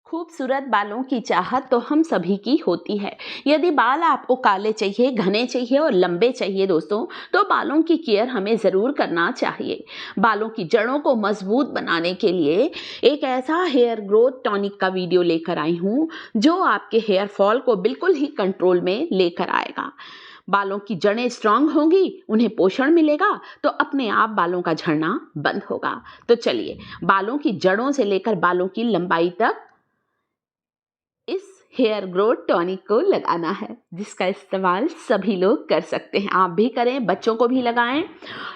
खूबसूरत बालों की चाहत तो हम सभी की होती है। यदि बाल आपको काले चाहिए, घने चाहिए और लंबे चाहिए दोस्तों, तो बालों की केयर हमें ज़रूर करना चाहिए। बालों की जड़ों को मजबूत बनाने के लिए एक ऐसा हेयर ग्रोथ टॉनिक का वीडियो लेकर आई हूँ जो आपके हेयर फॉल को बिल्कुल ही कंट्रोल में लेकर आएगा। बालों की जड़ें स्ट्रांग होंगी, उन्हें पोषण मिलेगा तो अपने आप बालों का झड़ना बंद होगा। तो चलिए, बालों की जड़ों से लेकर बालों की लंबाई तक इस हेयर ग्रोथ टॉनिक को लगाना है, जिसका इस्तेमाल सभी लोग कर सकते हैं। आप भी करें, बच्चों को भी लगाएं।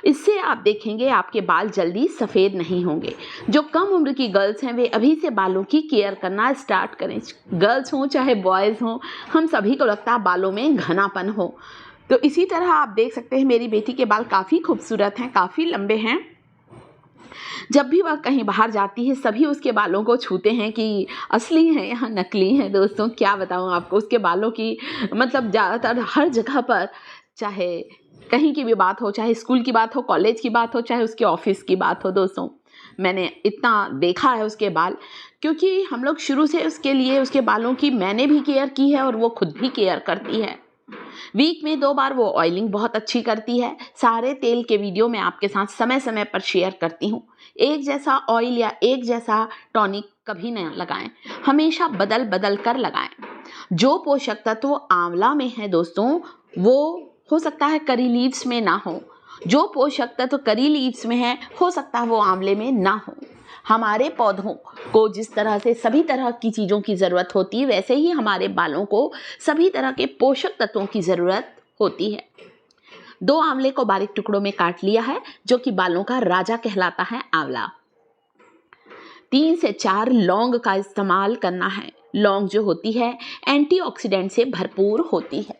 इससे आप देखेंगे आपके बाल जल्दी सफ़ेद नहीं होंगे। जो कम उम्र की गर्ल्स हैं वे अभी से बालों की केयर करना स्टार्ट करें। गर्ल्स हों चाहे बॉयज़ हों, हम सभी को लगता है बालों में घनापन हो। तो इसी तरह आप देख सकते हैं मेरी बेटी के बाल काफ़ी खूबसूरत हैं, काफ़ी लंबे हैं। जब भी वह कहीं बाहर जाती है सभी उसके बालों को छूते हैं कि असली हैं या नकली हैं। दोस्तों क्या बताऊं आपको, उसके बालों की मतलब ज़्यादातर हर जगह पर, चाहे कहीं की भी बात हो, चाहे स्कूल की बात हो, कॉलेज की बात हो, चाहे उसके ऑफिस की बात हो, दोस्तों मैंने इतना देखा है उसके बाल, क्योंकि हम लोग शुरू से उसके लिए उसके बालों की मैंने भी केयर की है और वो खुद भी केयर करती है। वीक में 2 बार वो ऑयलिंग बहुत अच्छी करती है। सारे तेल के वीडियो मैं आपके साथ समय समय पर शेयर करती हूँ। एक जैसा ऑयल या एक जैसा टॉनिक कभी न लगाएं, हमेशा बदल बदल कर लगाएं। जो पोषक तत्व आंवला में है दोस्तों, वो हो सकता है करी लीव्स में ना हो। जो पोषक तत्व करी लीव्स में है, हो सकता है वो आंवले में ना हो। हमारे पौधों को जिस तरह से सभी तरह की चीज़ों की ज़रूरत होती है, वैसे ही हमारे बालों को सभी तरह के पोषक तत्वों की ज़रूरत होती है। 2 आंवले को बारीक टुकड़ों में काट लिया है, जो कि बालों का राजा कहलाता है आंवला। 3 से 4 लौंग का इस्तेमाल करना है। लौंग जो होती है एंटीऑक्सीडेंट से भरपूर होती है।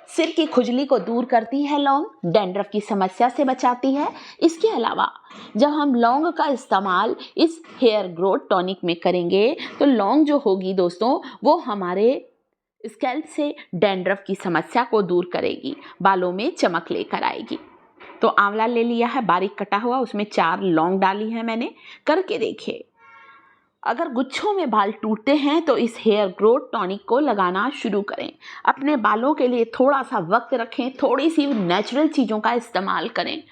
सिर की खुजली को दूर करती है लौंग, डैंड्रफ की समस्या से बचाती है। इसके अलावा जब हम लौंग का इस्तेमाल इस हेयर ग्रोथ टॉनिक में करेंगे तो लौंग जो होगी दोस्तों, वो हमारे स्कैल्प से डैंड्रफ की समस्या को दूर करेगी, बालों में चमक लेकर आएगी। तो आंवला ले लिया है बारीक कटा हुआ, उसमें 4 लौंग डाली है मैंने। करके देखिए, अगर गुच्छों में बाल टूटते हैं तो इस हेयर ग्रोथ टॉनिक को लगाना शुरू करें। अपने बालों के लिए थोड़ा सा वक्त रखें, थोड़ी सी नेचुरल चीज़ों का इस्तेमाल करें।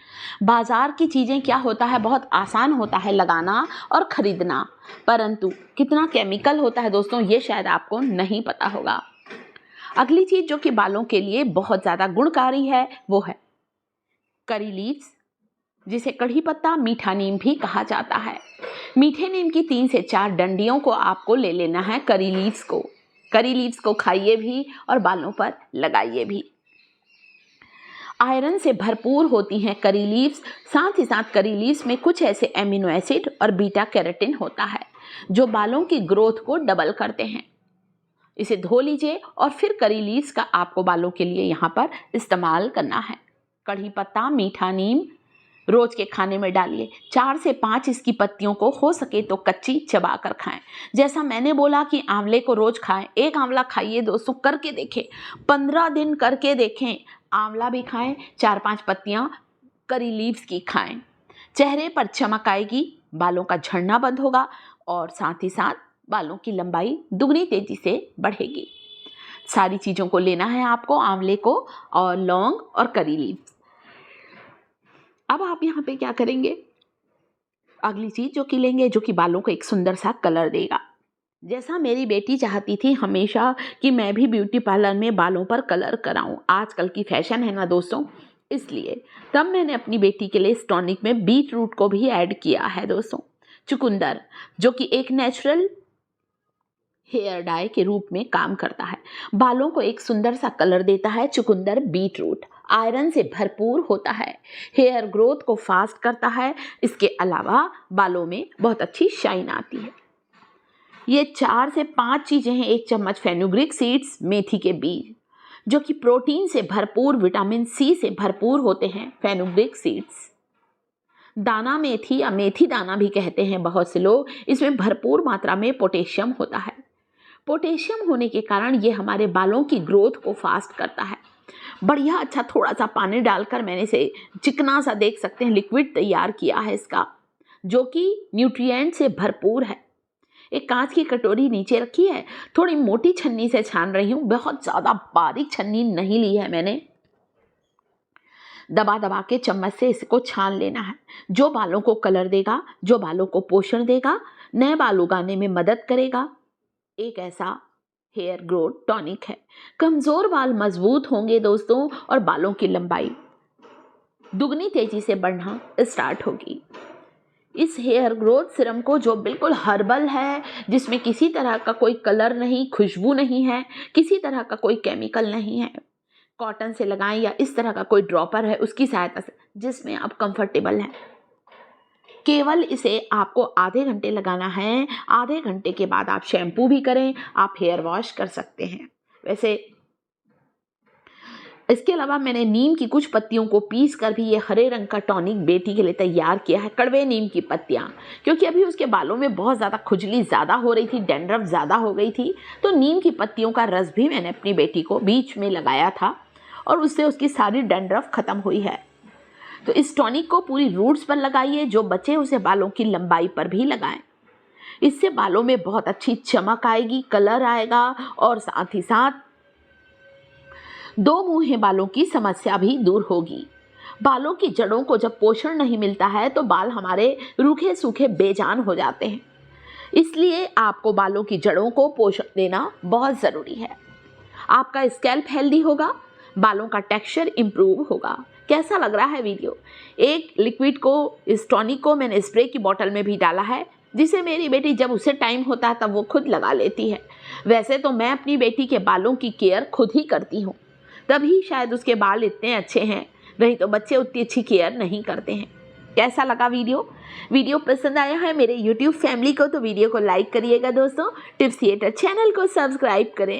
बाज़ार की चीज़ें क्या होता है, बहुत आसान होता है लगाना और ख़रीदना, परंतु कितना केमिकल होता है दोस्तों, ये शायद आपको नहीं पता होगा। अगली चीज़ जो कि बालों के लिए बहुत ज़्यादा गुणकारी है वो है करी लीव्स, जिसे कढ़ी पत्ता, मीठा नीम भी कहा जाता है। मीठे नीम की 3 से 4 डंडियों को आपको ले लेना है। करी लीव्स को खाइए भी और बालों पर लगाइए भी। आयरन से भरपूर होती हैं करी लीव्स। साथ ही साथ करी लीव्स में कुछ ऐसे एमिनो एसिड और बीटा कैरोटीन होता है जो बालों की ग्रोथ को डबल करते हैं। इसे धो लीजिए और फिर करी लीव्स का आपको बालों के लिए यहाँ पर इस्तेमाल करना है। कढ़ी पत्ता, मीठा नीम रोज के खाने में डालिए। 4 से 5 इसकी पत्तियों को हो सके तो कच्ची चबा कर खाएं। जैसा मैंने बोला कि आंवले को रोज खाएं, एक आंवला खाइए दोस्तों, करके देखें, 15 दिन करके देखें। आंवला भी खाएं, 4-5 पत्तियां करी लीव्स की खाएं। चेहरे पर चमक आएगी, बालों का झड़ना बंद होगा और साथ ही साथ बालों की लंबाई दुगनी तेजी से बढ़ेगी। सारी चीज़ों को लेना है आपको, आंवले को और लौंग और करी लीव्स। अब आप यहाँ पे क्या करेंगे, अगली चीज जो कि लेंगे, जो कि बालों को एक सुंदर सा कलर देगा। जैसा मेरी बेटी चाहती थी हमेशा कि मैं भी ब्यूटी पार्लर में बालों पर कलर कराऊं, आजकल की फैशन है ना दोस्तों, इसलिए तब मैंने अपनी बेटी के लिए इस टॉनिक में बीट रूट को भी ऐड किया है दोस्तों। चुकंदर जो कि एक नेचुरल हेयर डाई के रूप में काम करता है, बालों को एक सुंदर सा कलर देता है। चुकंदर बीट रूट आयरन से भरपूर होता है, हेयर ग्रोथ को फास्ट करता है। इसके अलावा बालों में बहुत अच्छी शाइन आती है। ये 4 से 5 चीज़ें हैं। 1 चम्मच फेनुग्रीक सीड्स, मेथी के बीज जो कि प्रोटीन से भरपूर, विटामिन सी से भरपूर होते हैं। फेनुग्रीक सीड्स, दाना मेथी या मेथी दाना भी कहते हैं बहुत से लोग, इसमें भरपूर मात्रा में पोटेशियम होता है। पोटेशियम होने के कारण ये हमारे बालों की ग्रोथ को फास्ट करता है। बढ़िया अच्छा थोड़ा सा पानी डालकर मैंने इसे चिकना सा, देख सकते हैं, लिक्विड तैयार किया है इसका, जो कि न्यूट्रिएंट से भरपूर है। एक कांच की कटोरी नीचे रखी है, थोड़ी मोटी छन्नी से छान रही हूँ, बहुत ज़्यादा बारीक छन्नी नहीं ली है मैंने। दबा दबा के चम्मच से इसको छान लेना है। जो बालों को कलर देगा, जो बालों को पोषण देगा, नए बाल उगाने में मदद करेगा, एक ऐसा हेयर ग्रोथ टॉनिक है। कमज़ोर बाल मजबूत होंगे दोस्तों, और बालों की लंबाई दुगनी तेजी से बढ़ना स्टार्ट होगी। इस हेयर ग्रोथ सीरम को, जो बिल्कुल हर्बल है, जिसमें किसी तरह का कोई कलर नहीं, खुशबू नहीं है, किसी तरह का कोई केमिकल नहीं है, कॉटन से लगाएं या इस तरह का कोई ड्रॉपर है उसकी सहायता से, जिसमें आप कंफर्टेबल हैं। केवल इसे आपको आधे घंटे लगाना है। आधे घंटे के बाद आप शैम्पू भी करें, आप हेयर वॉश कर सकते हैं। वैसे इसके अलावा मैंने नीम की कुछ पत्तियों को पीस कर भी ये हरे रंग का टॉनिक बेटी के लिए तैयार किया है। कड़वे नीम की पत्तियाँ, क्योंकि अभी उसके बालों में बहुत ज़्यादा खुजली ज़्यादा हो रही थी, डैंड्रफ ज़्यादा हो गई थी, तो नीम की पत्तियों का रस भी मैंने अपनी बेटी को बीच में लगाया था और उससे उसकी सारी डैंड्रफ खत्म हुई है। तो इस टॉनिक को पूरी रूट्स पर लगाइए, जो बचे उसे बालों की लंबाई पर भी लगाएं। इससे बालों में बहुत अच्छी चमक आएगी, कलर आएगा, और साथ ही साथ दो मुंहे बालों की समस्या भी दूर होगी। बालों की जड़ों को जब पोषण नहीं मिलता है तो बाल हमारे रूखे सूखे बेजान हो जाते हैं। इसलिए आपको बालों की जड़ों को पोषण देना बहुत ज़रूरी है। आपका स्कैल्प हेल्दी होगा, बालों का टेक्सचर इम्प्रूव होगा। कैसा लग रहा है वीडियो? एक लिक्विड को, इस टॉनिक को मैंने स्प्रे की बोतल में भी डाला है, जिसे मेरी बेटी जब उसे टाइम होता है तब वो खुद लगा लेती है। वैसे तो मैं अपनी बेटी के बालों की केयर खुद ही करती हूँ, तभी शायद उसके बाल इतने अच्छे हैं, नहीं तो बच्चे उतनी अच्छी केयर नहीं करते हैं। कैसा लगा वीडियो? वीडियो पसंद आया है मेरे YouTube फैमिली को तो वीडियो को लाइक करिएगा दोस्तों। टिप्स थिएटर चैनल को सब्सक्राइब करें।